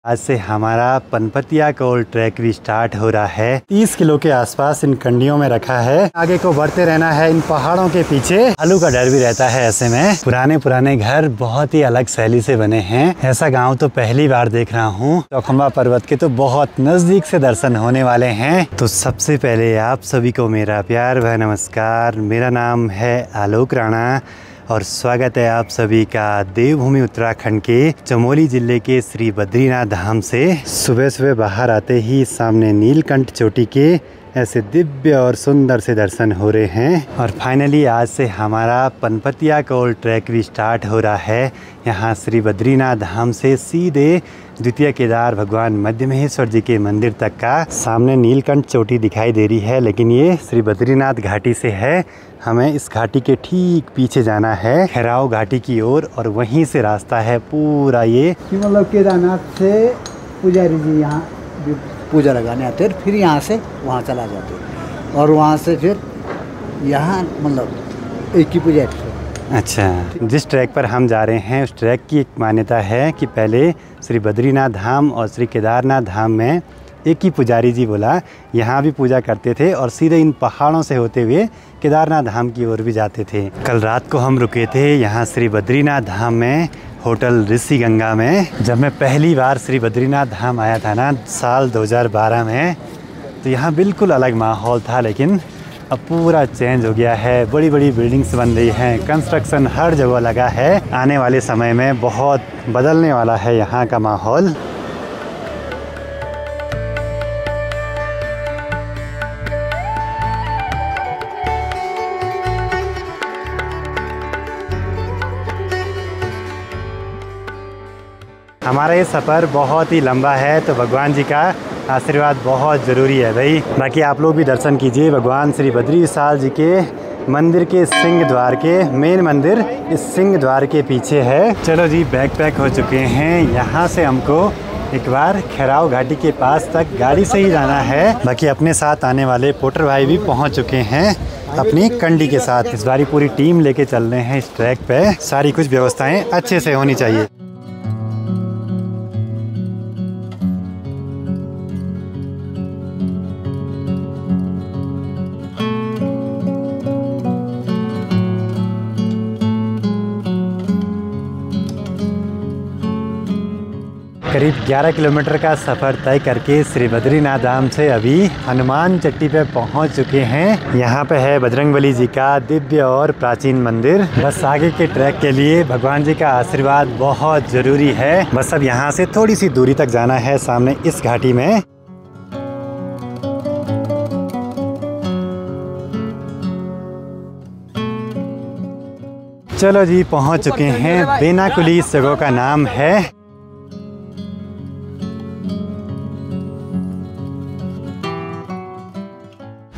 आज से हमारा पनपतिया कोल ट्रैक भी स्टार्ट हो रहा है। 30 किलो के आसपास इन कंडियों में रखा है। आगे को बढ़ते रहना है। इन पहाड़ों के पीछे भालू का डर भी रहता है। ऐसे में पुराने घर बहुत ही अलग शैली से बने हैं। ऐसा गांव तो पहली बार देख रहा हूँ। चौखंबा पर्वत के तो बहुत नजदीक से दर्शन होने वाले हैं। तो सबसे पहले आप सभी को मेरा प्यार व नमस्कार। मेरा नाम है आलोक राणा और स्वागत है आप सभी का देवभूमि उत्तराखंड के चमोली जिले के श्री बद्रीनाथ धाम से। सुबह सुबह बाहर आते ही सामने नीलकंठ चोटी के ऐसे दिव्य और सुंदर से दर्शन हो रहे हैं। और फाइनली आज से हमारा पनपतिया कोल ट्रैक भी स्टार्ट हो रहा है। यहाँ श्री बद्रीनाथ धाम से सीधे द्वितीय केदार भगवान मध्य महेश्वर जी के मंदिर तक का। सामने नीलकंठ चोटी दिखाई दे रही है, लेकिन ये श्री बद्रीनाथ घाटी से है। हमें इस घाटी के ठीक पीछे जाना है खैराव घाटी की ओर, और वहीं से रास्ता है पूरा ये। मतलब केदारनाथ से पुजारी जी यहाँ पूजा लगाने आते हैं, फिर यहाँ से वहाँ चला जाते हैं और वहाँ से फिर यहाँ मतलब एक ही पुजारी। अच्छा, जिस ट्रैक पर हम जा रहे हैं उस ट्रैक की एक मान्यता है कि पहले श्री बद्रीनाथ धाम और श्री केदारनाथ धाम में एक ही पुजारी जी बोला यहाँ भी पूजा करते थे और सीधे इन पहाड़ों से होते हुए केदारनाथ धाम की ओर भी जाते थे। कल रात को हम रुके थे यहाँ श्री बद्रीनाथ धाम में, होटल ऋषि गंगा में। जब मैं पहली बार श्री बद्रीनाथ धाम आया था ना साल 2012 में, तो यहाँ बिल्कुल अलग माहौल था, लेकिन अब पूरा चेंज हो गया है। बड़ी बड़ी बिल्डिंग्स बन रही हैं, कंस्ट्रक्शन हर जगह लगा है। आने वाले समय में बहुत बदलने वाला है यहाँ का माहौल। हमारा ये सफ़र बहुत ही लंबा है, तो भगवान जी का आशीर्वाद बहुत ज़रूरी है भाई। बाकी आप लोग भी दर्शन कीजिए। भगवान श्री बद्री विशाल जी के मंदिर के सिंह द्वार के, मेन मंदिर इस सिंह द्वार के पीछे है। चलो जी, बैग पैक हो चुके हैं। यहाँ से हमको एक बार खैराव घाटी के पास तक गाड़ी से ही जाना है। बाकी अपने साथ आने वाले पोटर भाई भी पहुँच चुके हैं अपनी कंडी के साथ। इस बारी पूरी टीम लेके चल रहे हैं इस ट्रैक पे। सारी कुछ व्यवस्थाएँ अच्छे से होनी चाहिए। करीब 11 किलोमीटर का सफ़र तय करके श्री बद्रीनाथ धाम से अभी हनुमान चट्टी पे पहुंच चुके हैं। यहाँ पे है बजरंगबली जी का दिव्य और प्राचीन मंदिर। बस आगे के ट्रैक के लिए भगवान जी का आशीर्वाद बहुत ज़रूरी है। बस अब यहाँ से थोड़ी सी दूरी तक जाना है, सामने इस घाटी में। चलो जी, पहुँच चुके हैं। बेनाकुली इस जगह का नाम है।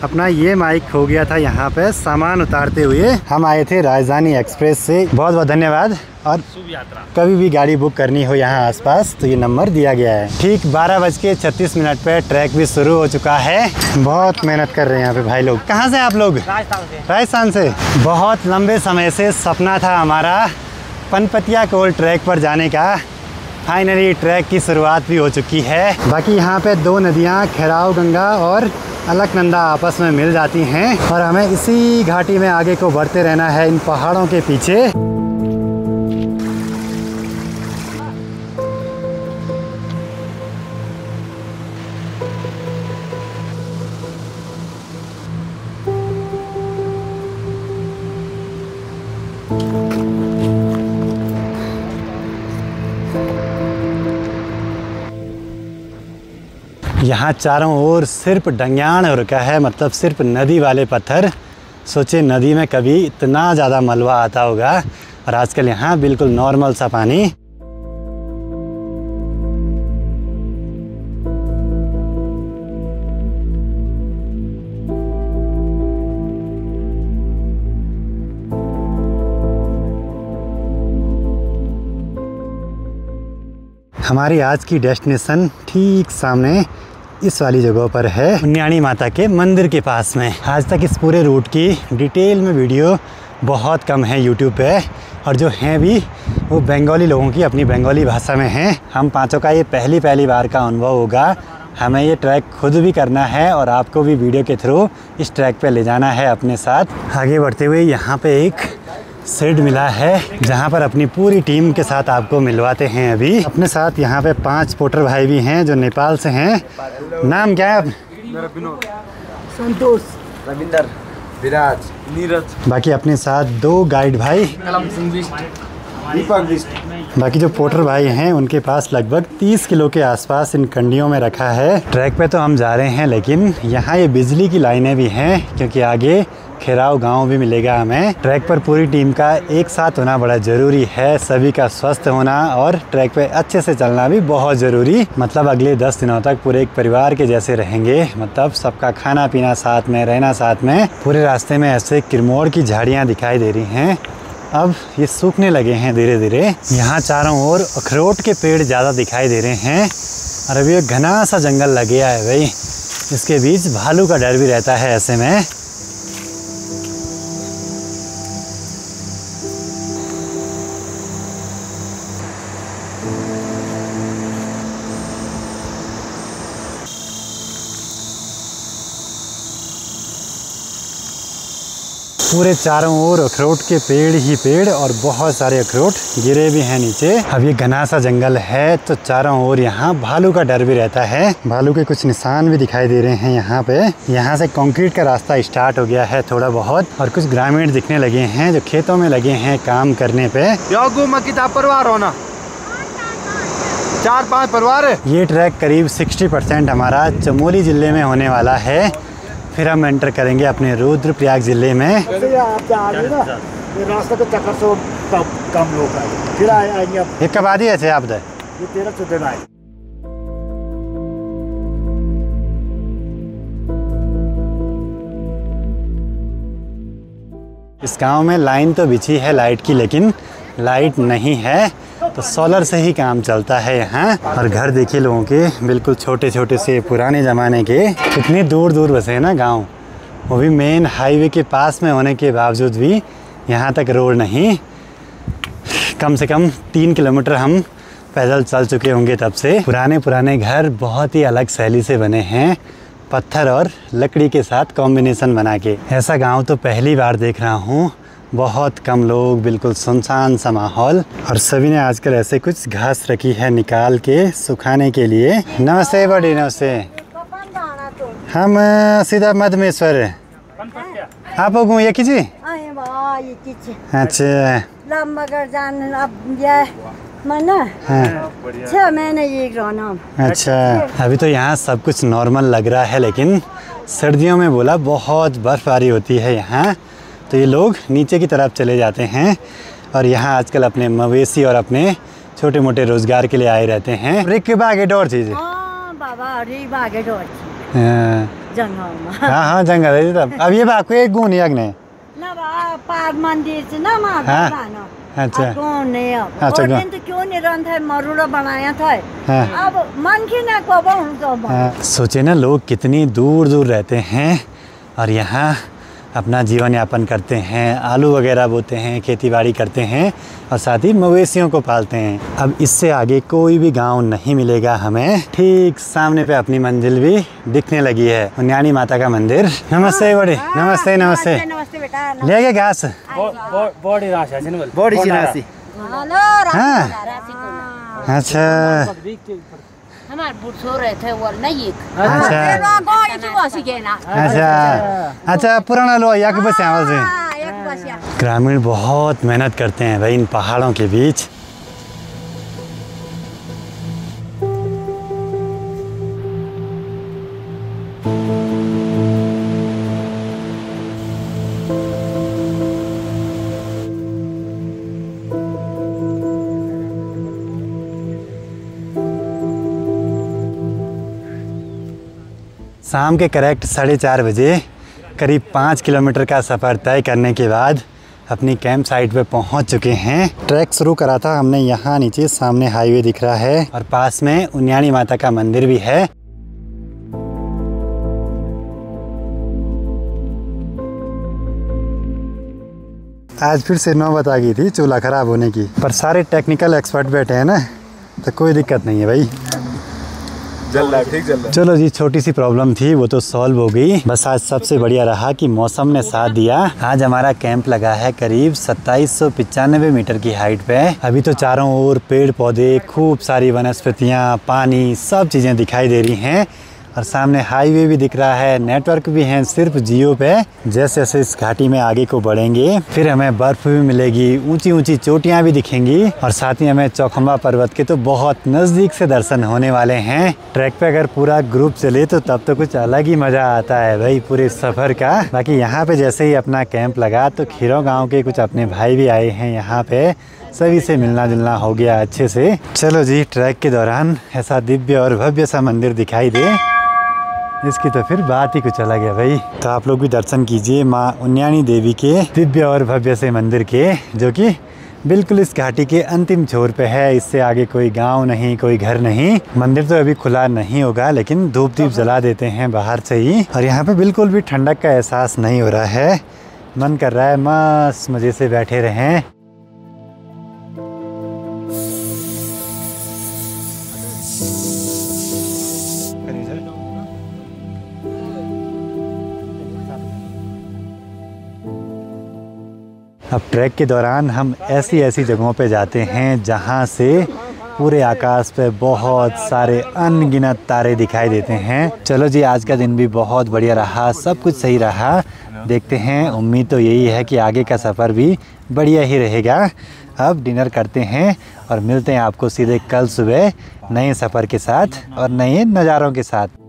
अपना ये माइक खो गया था यहाँ पे सामान उतारते हुए। हम आए थे राजधानी एक्सप्रेस से। बहुत बहुत धन्यवाद। और शुभ यात्रा। कभी भी गाड़ी बुक करनी हो यहाँ आसपास तो ये नंबर दिया गया है। ठीक 12:36 पे ट्रैक भी शुरू हो चुका है। बहुत मेहनत कर रहे हैं यहाँ पे भाई लोग। कहाँ से आप लोग? राजस्थान से। बहुत लंबे समय से सपना था हमारा पनपतिया कोल ट्रैक पर जाने का। फाइनली ट्रैक की शुरुआत भी हो चुकी है। बाकी यहाँ पे दो नदियाँ खैराव गंगा और अलकनंदा आपस में मिल जाती हैं और हमें इसी घाटी में आगे को बढ़ते रहना है इन पहाड़ों के पीछे। यहाँ चारों ओर सिर्फ डंग्याण हो रखा है, मतलब सिर्फ नदी वाले पत्थर। सोचे नदी में कभी इतना ज़्यादा मलबा आता होगा, और आजकल यहाँ बिल्कुल नॉर्मल सा पानी। हमारी आज की डेस्टिनेशन ठीक सामने इस वाली जगह पर है, पुण्याणी माता के मंदिर के पास में। आज तक इस पूरे रूट की डिटेल में वीडियो बहुत कम है यूट्यूब पे, और जो हैं भी वो बंगाली लोगों की अपनी बंगाली भाषा में हैं। हम पाँचों का ये पहली बार का अनुभव होगा। हमें ये ट्रैक खुद भी करना है और आपको भी वीडियो के थ्रू इस ट्रैक पे ले जाना है अपने साथ। आगे बढ़ते हुए यहाँ पे एक शेड मिला है जहाँ पर अपनी पूरी टीम के साथ आपको मिलवाते हैं। अभी अपने साथ यहाँ पे 5 पोटर भाई भी हैं जो नेपाल से हैं। नाम क्या है? संतोष, रविंदर, विराज, नीरज। बाकी अपने साथ 2 गाइड भाई, दीपक। बाकी जो पोटर भाई हैं उनके पास लगभग 30 किलो के आसपास इन कंडियों में रखा है। ट्रैक पे तो हम जा रहे हैं लेकिन यहाँ ये बिजली की लाइनें भी हैं क्योंकि आगे खेराव गांव भी मिलेगा हमें। ट्रैक पर पूरी टीम का एक साथ होना बड़ा ज़रूरी है, सभी का स्वस्थ होना और ट्रैक पे अच्छे से चलना भी बहुत ज़रूरी। मतलब अगले 10 दिनों तक पूरे एक परिवार के जैसे रहेंगे। मतलब सबका खाना पीना साथ में, रहना साथ में। पूरे रास्ते में ऐसे किरमोड़ की झाड़ियाँ दिखाई दे रही हैं। अब ये सूखने लगे हैं धीरे धीरे। यहाँ चारों ओर अखरोट के पेड़ ज़्यादा दिखाई दे रहे हैं और अभी एक घना सा जंगल लग गया है भाई। इसके बीच भालू का डर भी रहता है ऐसे में। पूरे चारों ओर अखरोट के पेड़ ही पेड़ और बहुत सारे अखरोट गिरे भी हैं नीचे। अब ये घना सा जंगल है तो चारों ओर यहाँ भालू का डर भी रहता है। भालू के कुछ निशान भी दिखाई दे रहे हैं यहाँ पे। यहाँ से कंक्रीट का रास्ता स्टार्ट हो गया है थोड़ा बहुत और कुछ ग्रामीण दिखने लगे हैं जो खेतों में लगे हैं काम करने पे। किताब परिवार होना 4-5 परिवार है। ये ट्रैक करीब 60% हमारा चमोली जिले में होने वाला है। फिर हम एंटर करेंगे अपने रुद्रप्रयाग जिले में। रास्ता तो चक्कर से कम लोग आए, फिर आएंगे अब। ये कब आदि है आप? ये 13-14 दिन आए। इस गांव में लाइन तो बिछी है लाइट की, लेकिन लाइट नहीं है तो सोलर से ही काम चलता है यहाँ। और घर देखिए लोगों के बिल्कुल छोटे छोटे से पुराने ज़माने के। कितनी दूर दूर बसे हैं ना गांव, वो भी मेन हाईवे के पास में होने के बावजूद भी यहाँ तक रोड नहीं। कम से कम 3 किलोमीटर हम पैदल चल चुके होंगे तब से। पुराने घर बहुत ही अलग शैली से बने हैं, पत्थर और लकड़ी के साथ कॉम्बिनेशन बना के। ऐसा गांव तो पहली बार देख रहा हूँ। बहुत कम लोग, बिल्कुल सुनसान सा माहौल। और सभी ने आजकल ऐसे कुछ घास रखी है निकाल के सुखाने के लिए। नमस्ते बड़ी, नमस्ते। हम सीधा मधमेश्वर। आप लोग ये कीजिए। अच्छा अच्छा। अभी तो यहाँ सब कुछ नॉर्मल लग रहा है लेकिन सर्दियों में बोला बहुत बर्फबारी होती है यहाँ, तो ये लोग नीचे की तरफ चले जाते हैं और यहाँ आजकल अपने मवेशी और अपने छोटे मोटे रोजगार के लिए आए रहते हैं। रिक बागे डोर चीज़। हाँ हाँ जंगल है तब। अब ये बात को एक गुण यज्ञ ने। अच्छा अच्छा तो क्यों नहीं रहा मरुड़ा बनाया था। अब मन की ना को सोचे ना लोग कितनी दूर दूर रहते हैं और यहाँ अपना जीवन यापन करते हैं, आलू वगैरह बोते हैं, खेती बाड़ी करते हैं और साथ ही मवेशियों को पालते हैं। अब इससे आगे कोई भी गांव नहीं मिलेगा हमें। ठीक सामने पे अपनी मंजिल भी दिखने लगी है, उन्याणी माता का मंदिर। नमस्ते बड़े, नमस्ते नमस्ते। ले गए घास बड़ी राशि। हाँ अच्छा अच्छा पुराना लो या के बस आवाज है। ग्रामीण बहुत मेहनत करते हैं भाई इन पहाड़ों के बीच। शाम के करेक्ट 4:30 बजे करीब 5 किलोमीटर का सफ़र तय करने के बाद अपनी कैंप साइट पे पहुंच चुके हैं। ट्रैक शुरू करा था हमने यहाँ नीचे, सामने हाईवे दिख रहा है और पास में उन्याणी माता का मंदिर भी है। आज फिर से नौबत आ गई थी चूल्हा ख़राब होने की, पर सारे टेक्निकल एक्सपर्ट बैठे हैं ना, तो कोई दिक्कत नहीं है भाई, जल रहा है, ठीक जल रहा है। चलो जी, छोटी सी प्रॉब्लम थी वो तो सॉल्व हो गई। बस आज सबसे बढ़िया रहा कि मौसम ने साथ दिया। आज हमारा कैंप लगा है करीब 2795 मीटर की हाइट पे। अभी तो चारों ओर पेड़ पौधे, खूब सारी वनस्पतियाँ, पानी, सब चीज़ें दिखाई दे रही हैं और सामने हाईवे भी दिख रहा है। नेटवर्क भी है सिर्फ जियो पे। जैसे जैसे इस घाटी में आगे को बढ़ेंगे फिर हमें बर्फ भी मिलेगी, ऊंची ऊंची चोटियां भी दिखेंगी और साथ ही हमें चौखंबा पर्वत के तो बहुत नज़दीक से दर्शन होने वाले हैं। ट्रैक पे अगर पूरा ग्रुप चले तो तब तो कुछ अलग ही मज़ा आता है भाई पूरे सफ़र का। बाकी यहाँ पे जैसे ही अपना कैंप लगा तो खीरो गाँव के कुछ अपने भाई भी आए हैं यहाँ पे, सभी से मिलना जुलना हो गया अच्छे से। चलो जी, ट्रैक के दौरान ऐसा दिव्य और भव्य सा मंदिर दिखाई दे, इसकी तो फिर बात ही कुछ अलग है भाई। तो आप लोग भी दर्शन कीजिए माँ उन्याणी देवी के दिव्य और भव्य से मंदिर के, जो कि बिल्कुल इस घाटी के अंतिम छोर पे है। इससे आगे कोई गांव नहीं, कोई घर नहीं। मंदिर तो अभी खुला नहीं होगा, लेकिन धूप दीप जला देते हैं बाहर से ही। और यहाँ पे बिल्कुल भी ठंडक का एहसास नहीं हो रहा है। मन कर रहा है मस्त मज़े से बैठे रहें। अब ट्रैक के दौरान हम ऐसी ऐसी जगहों पे जाते हैं जहाँ से पूरे आकाश पे बहुत सारे अनगिनत तारे दिखाई देते हैं। चलो जी, आज का दिन भी बहुत बढ़िया रहा, सब कुछ सही रहा। देखते हैं, उम्मीद तो यही है कि आगे का सफ़र भी बढ़िया ही रहेगा। अब डिनर करते हैं और मिलते हैं आपको सीधे कल सुबह नए सफ़र के साथ और नए नज़ारों के साथ।